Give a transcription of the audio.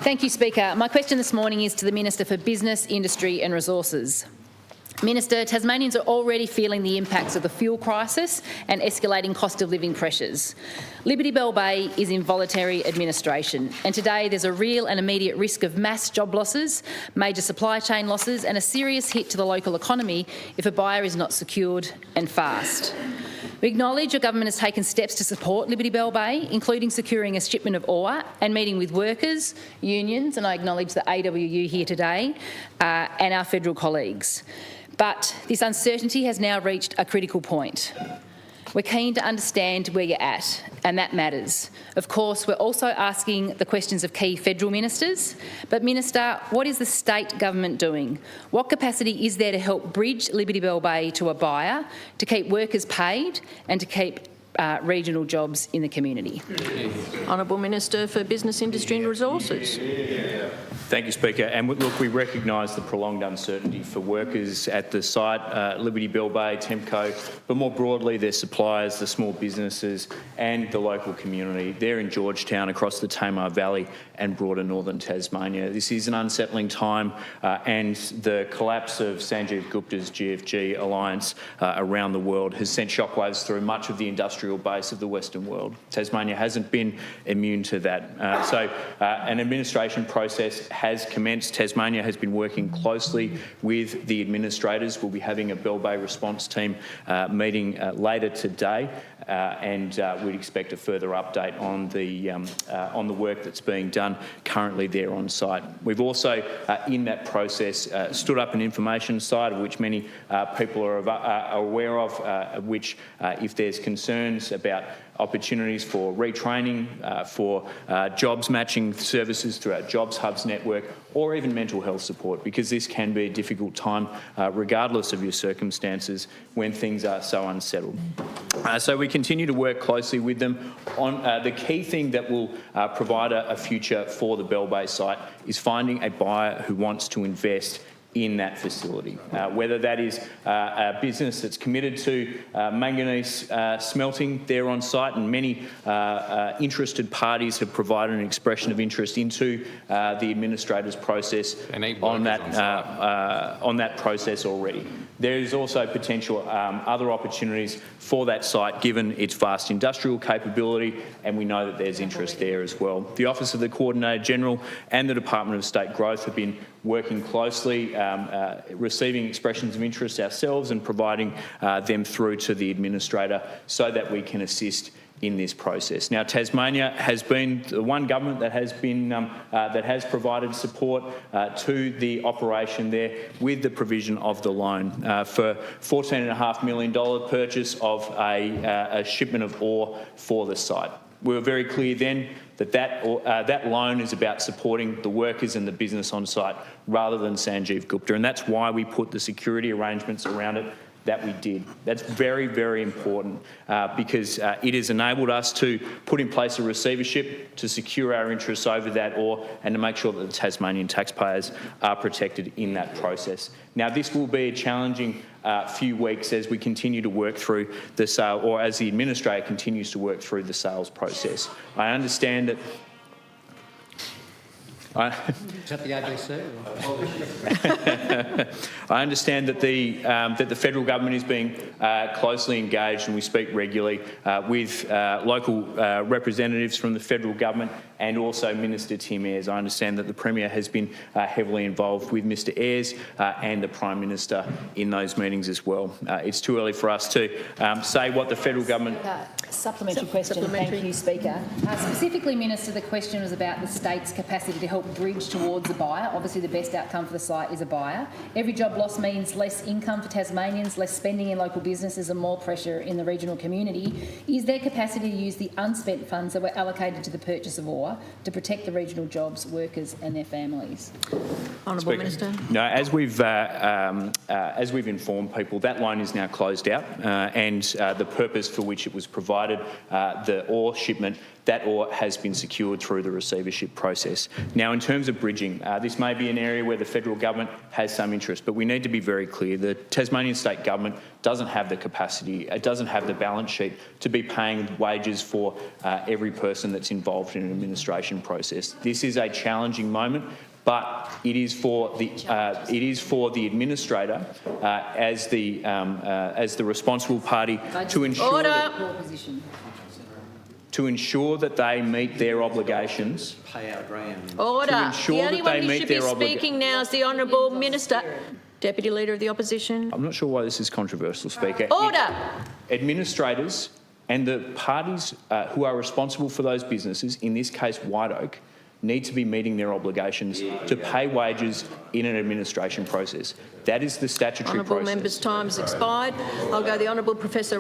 Thank you, Speaker. My question this morning is to the Minister for Business, Industry and Resources. Minister, Tasmanians are already feeling the impacts of the fuel crisis and escalating cost of living pressures. Liberty Bell Bay is in voluntary administration, and today there's a real and immediate risk of mass job losses, major supply chain losses and a serious hit to the local economy if a buyer is not secured and fast. We acknowledge your government has taken steps to support Liberty Bell Bay, including securing a shipment of ore and meeting with workers, unions, and I acknowledge the AWU here today, and our federal colleagues. But this uncertainty has now reached a critical point. We're keen to understand where you're at, and that matters. Of course, we're also asking the questions of key federal ministers. But Minister, what is the state government doing? What capacity is there to help bridge Liberty Bell Bay to a buyer, to keep workers paid and to keep regional jobs in the community? Honourable Minister for Business, Industry and Resources. Thank you, Speaker. And look, we recognise the prolonged uncertainty for workers at the site, Liberty Bell Bay, Temco, but more broadly their suppliers, the small businesses and the local community. They're in Georgetown, across the Tamar Valley and broader northern Tasmania. This is an unsettling time and the collapse of Sanjeev Gupta's GFG alliance around the world has sent shockwaves through much of the industrial base of the Western world. Tasmania hasn't been immune to that. So an administration process has commenced. Tasmania has been working closely with the administrators. We'll be having a Bell Bay response team meeting later today, and we'd expect a further update on the work that's being done currently there on site. We've also, in that process, stood up an information site, of which many people are aware of, which, if there's concerns about opportunities for retraining, for jobs matching services through our Jobs Hubs network, or even mental health support, because this can be a difficult time, regardless of your circumstances, when things are so unsettled. So we continue to work closely with them on the key thing that will provide a future for the Bell Bay site is finding a buyer who wants to invest in that facility, whether that is a business that's committed to manganese smelting there on site, and many interested parties have provided an expression of interest into the administrator's process on that process already. There is also potential other opportunities for that site given its vast industrial capability, and we know that there's interest there as well. The Office of the Coordinator General and the Department of State Growth have been working closely, receiving expressions of interest ourselves and providing them through to the administrator so that we can assist in this process. Now, Tasmania has been the one government that has provided support to the operation there with the provision of the loan for $14.5 million purchase of a shipment of ore for the site. We were very clear then that loan is about supporting the workers and the business on site rather than Sanjeev Gupta, and that's why we put the security arrangements around it that we did. That's very, very important because it has enabled us to put in place a receivership to secure our interests over that ore and to make sure that the Tasmanian taxpayers are protected in that process. Now, this will be a challenging few weeks as we continue to work through the sale, or as the administrator continues to work through the sales process. I understand that Is that the ABC? I understand that the federal government is being closely engaged, and we speak regularly with local representatives from the federal government and also Minister Tim Ayres. I understand that the Premier has been heavily involved with Mr Ayres and the Prime Minister in those meetings as well. It's too early for us to say what the federal government... Supplementary question. Thank you, Speaker. Specifically, Minister, the question was about the state's capacity to help bridge towards a buyer. Obviously, the best outcome for the site is a buyer. Every job loss means less income for Tasmanians, less spending in local businesses and more pressure in the regional community. Is there capacity to use the unspent funds that were allocated to the purchase of ore to protect the regional jobs, workers and their families? Honourable Minister. No, as we've informed people, that loan is now closed out and the purpose for which it was provided, the ore shipment, that or has been secured through the receivership process. Now, in terms of bridging, this may be an area where the federal government has some interest, but we need to be very clear. The Tasmanian state government doesn't have the capacity, it doesn't have the balance sheet to be paying wages for every person that's involved in an administration process. This is a challenging moment, but it is for the administrator as the responsible party to ensure that they meet their obligations. Order. ensure The only that one they who meet should be their speaking now is the Honourable Minister, Deputy Leader of the Opposition. I'm not sure why this is controversial, Speaker. Order. Administrators and the parties who are responsible for those businesses, in this case White Oak, need to be meeting their obligations to pay wages in an administration process. That is the statutory Honourable process. Member's time has expired. I'll go the Honourable Professor